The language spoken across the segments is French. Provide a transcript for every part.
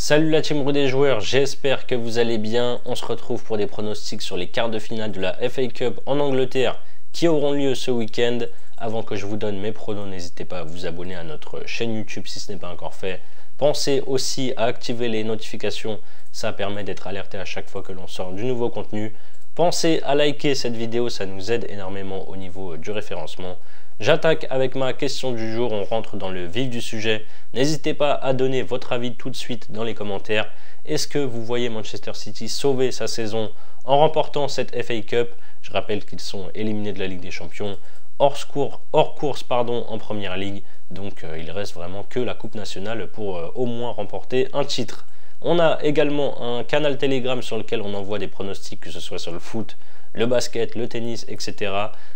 Salut la team des joueurs, j'espère que vous allez bien. On se retrouve pour des pronostics sur les quarts de finale de la FA Cup en Angleterre qui auront lieu ce week-end. Avant que je vous donne mes pronos, n'hésitez pas à vous abonner à notre chaîne YouTube si ce n'est pas encore fait. Pensez aussi à activer les notifications, ça permet d'être alerté à chaque fois que l'on sort du nouveau contenu. Pensez à liker cette vidéo, ça nous aide énormément au niveau du référencement. J'attaque avec ma question du jour, on rentre dans le vif du sujet. N'hésitez pas à donner votre avis tout de suite dans les commentaires. Est-ce que vous voyez Manchester City sauver sa saison en remportant cette FA Cup? Je rappelle qu'ils sont éliminés de la Ligue des Champions, hors course en Première Ligue. Donc il reste vraiment que la Coupe nationale pour au moins remporter un titre. On a également un canal Telegram sur lequel on envoie des pronostics, que ce soit sur le foot, le basket, le tennis, etc.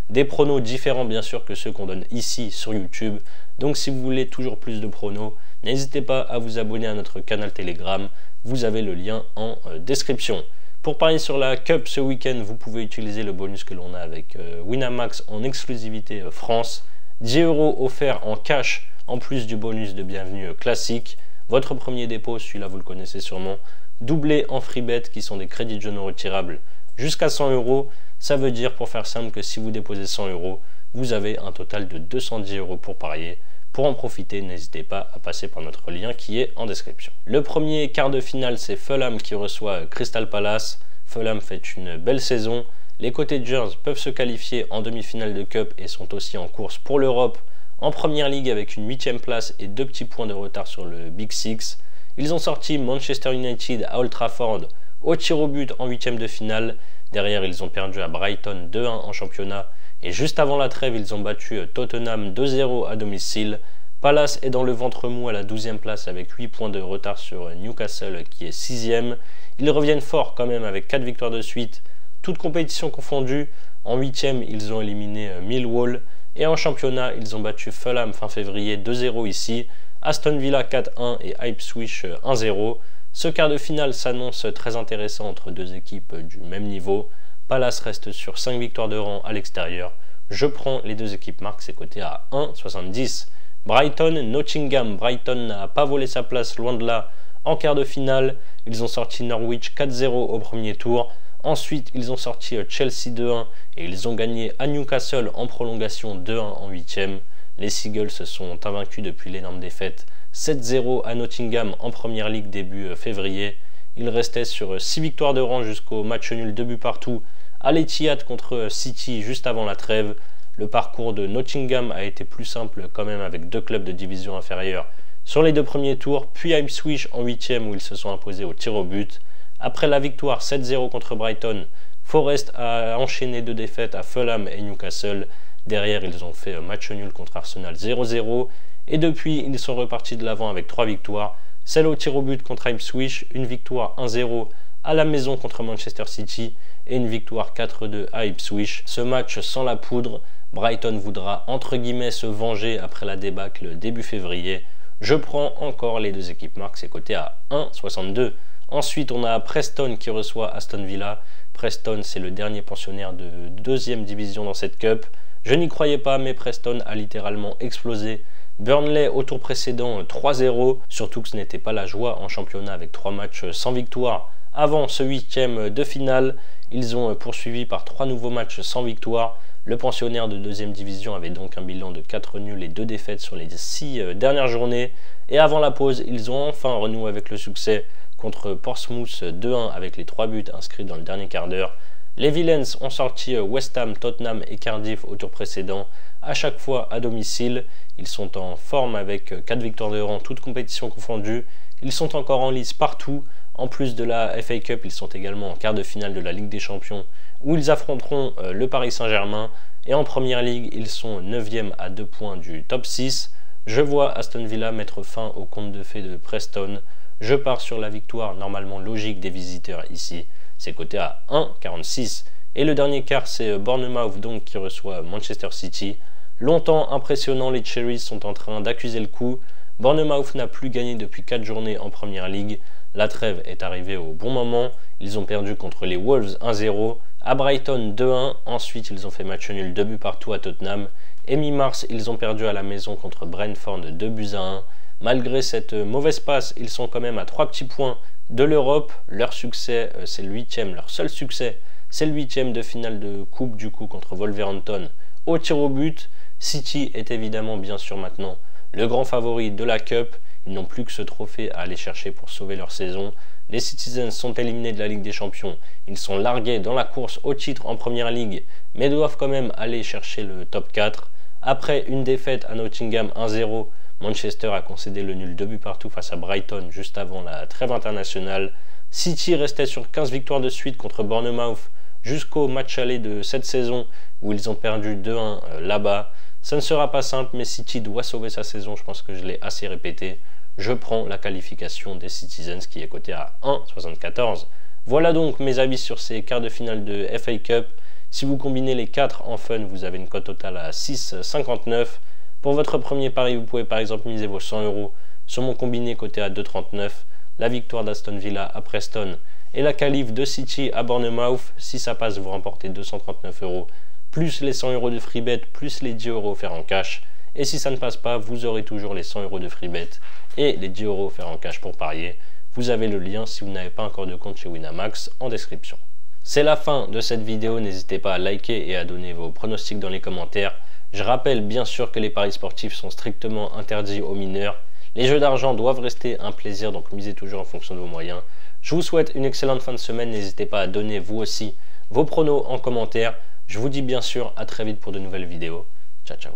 Des pronos différents bien sûr que ceux qu'on donne ici sur YouTube. Donc si vous voulez toujours plus de pronos, n'hésitez pas à vous abonner à notre canal Telegram. Vous avez le lien en description. Pour parier sur la Cup ce week-end, vous pouvez utiliser le bonus que l'on a avec Winamax en exclusivité France. 10 € offerts en cash en plus du bonus de bienvenue classique. Votre premier dépôt, celui-là vous le connaissez sûrement, doublé en free bet qui sont des crédits de jeu non retirables jusqu'à 100 €. Ça veut dire, pour faire simple, que si vous déposez 100 €, vous avez un total de 210 € pour parier. Pour en profiter, n'hésitez pas à passer par notre lien qui est en description. Le premier quart de finale, c'est Fulham qui reçoit Crystal Palace. Fulham fait une belle saison. Les Cottagers peuvent se qualifier en demi-finale de Cup et sont aussi en course pour l'Europe en Première Ligue avec une 8e place et 2 petits points de retard sur le Big Six. Ils ont sorti Manchester United à Old Trafford au tir au but en 8e de finale. Derrière, ils ont perdu à Brighton 2-1 en championnat. Et juste avant la trêve, ils ont battu Tottenham 2-0 à domicile. Palace est dans le ventre mou à la 12e place avec 8 points de retard sur Newcastle qui est 6e. Ils reviennent fort quand même avec 4 victoires de suite, toutes compétitions confondues. En 8e, ils ont éliminé Millwall. Et en championnat, ils ont battu Fulham fin février 2-0 ici, Aston Villa 4-1 et Ipswich 1-0. Ce quart de finale s'annonce très intéressant entre deux équipes du même niveau. Palace reste sur 5 victoires de rang à l'extérieur. Je prends les deux équipes marques, c'est coté à 1,70. Brighton-Nottingham. Brighton n'a pas volé sa place, loin de là, en quart de finale. Ils ont sorti Norwich 4-0 au premier tour. Ensuite, ils ont sorti Chelsea 2-1 et ils ont gagné à Newcastle en prolongation 2-1 en 8e. Les Seagulls se sont invaincus depuis l'énorme défaite 7-0 à Nottingham en Première Ligue début février. Ils restaient sur 6 victoires de rang jusqu'au match nul 2 buts partout à l'Etihad contre City juste avant la trêve. Le parcours de Nottingham a été plus simple quand même avec deux clubs de division inférieure sur les deux premiers tours, puis Ipswich en 8e où ils se sont imposés au tir au but. Après la victoire 7-0 contre Brighton, Forest a enchaîné deux défaites à Fulham et Newcastle. Derrière, ils ont fait match nul contre Arsenal 0-0. Et depuis, ils sont repartis de l'avant avec 3 victoires. Celle au tir au but contre Ipswich, une victoire 1-0 à la maison contre Manchester City et une victoire 4-2 à Ipswich. Ce match sans la poudre, Brighton voudra entre guillemets se venger après la débâcle début février. Je prends encore les deux équipes marques, c'est coté à 1,62. Ensuite, on a Preston qui reçoit Aston Villa. Preston, c'est le dernier pensionnaire de 2e division dans cette Cup. Je n'y croyais pas, mais Preston a littéralement explosé. Burnley au tour précédent 3-0, surtout que ce n'était pas la joie en championnat avec 3 matchs sans victoire. Avant ce 8e de finale, ils ont poursuivi par 3 nouveaux matchs sans victoire. Le pensionnaire de 2e division avait donc un bilan de 4 nuls et 2 défaites sur les 6 dernières journées. Et avant la pause, ils ont enfin renoué avec le succès contre Portsmouth 2-1 avec les 3 buts inscrits dans le dernier quart d'heure. Les Villains ont sorti West Ham, Tottenham et Cardiff au tour précédent, à chaque fois à domicile. Ils sont en forme avec 4 victoires de rang, toutes compétitions confondues. Ils sont encore en lice partout. En plus de la FA Cup, ils sont également en quart de finale de la Ligue des Champions où ils affronteront le Paris Saint-Germain. Et en Première Ligue, ils sont 9e à 2 points du top 6. Je vois Aston Villa mettre fin au conte de fées de Preston. Je pars sur la victoire normalement logique des visiteurs ici. C'est coté à 1,46. Et le dernier quart, c'est Bournemouth donc qui reçoit Manchester City. Longtemps impressionnant, les Cherries sont en train d'accuser le coup. Bournemouth n'a plus gagné depuis 4 journées en Première Ligue. La trêve est arrivée au bon moment. Ils ont perdu contre les Wolves 1-0. À Brighton 2-1. Ensuite, ils ont fait match nul 2 buts partout à Tottenham. Et mi-mars, ils ont perdu à la maison contre Brentford 2 buts à 1. Malgré cette mauvaise passe, ils sont quand même à 3 petits points de l'Europe. Leur succès, c'est le 8e, leur seul succès, c'est le 8e de finale de coupe du coup contre Wolverhampton au tir au but. City est évidemment bien sûr maintenant le grand favori de la Cup. Ils n'ont plus que ce trophée à aller chercher pour sauver leur saison. Les Citizens sont éliminés de la Ligue des Champions. Ils sont largués dans la course au titre en Première Ligue, mais doivent quand même aller chercher le top 4. Après une défaite à Nottingham 1-0, Manchester a concédé le nul 2 buts partout face à Brighton juste avant la trêve internationale. City restait sur 15 victoires de suite contre Bournemouth jusqu'au match aller de cette saison où ils ont perdu 2-1 là-bas. Ça ne sera pas simple, mais City doit sauver sa saison, je pense que je l'ai assez répété. Je prends la qualification des Citizens qui est cotée à 1,74. Voilà donc mes avis sur ces quarts de finale de FA Cup. Si vous combinez les 4 en fun, vous avez une cote totale à 6,59. Pour votre premier pari, vous pouvez par exemple miser vos 100 € sur mon combiné coté à 2,39, la victoire d'Aston Villa à Preston et la qualif de City à Bournemouth. Si ça passe, vous remportez 239 €, plus les 100 € de free bet, plus les 10 € offerts en cash. Et si ça ne passe pas, vous aurez toujours les 100 € de free bet et les 10 € offerts en cash pour parier. Vous avez le lien si vous n'avez pas encore de compte chez Winamax en description. C'est la fin de cette vidéo, n'hésitez pas à liker et à donner vos pronostics dans les commentaires. Je rappelle bien sûr que les paris sportifs sont strictement interdits aux mineurs. Les jeux d'argent doivent rester un plaisir, donc misez toujours en fonction de vos moyens. Je vous souhaite une excellente fin de semaine, n'hésitez pas à donner vous aussi vos pronos en commentaire. Je vous dis bien sûr à très vite pour de nouvelles vidéos. Ciao ciao.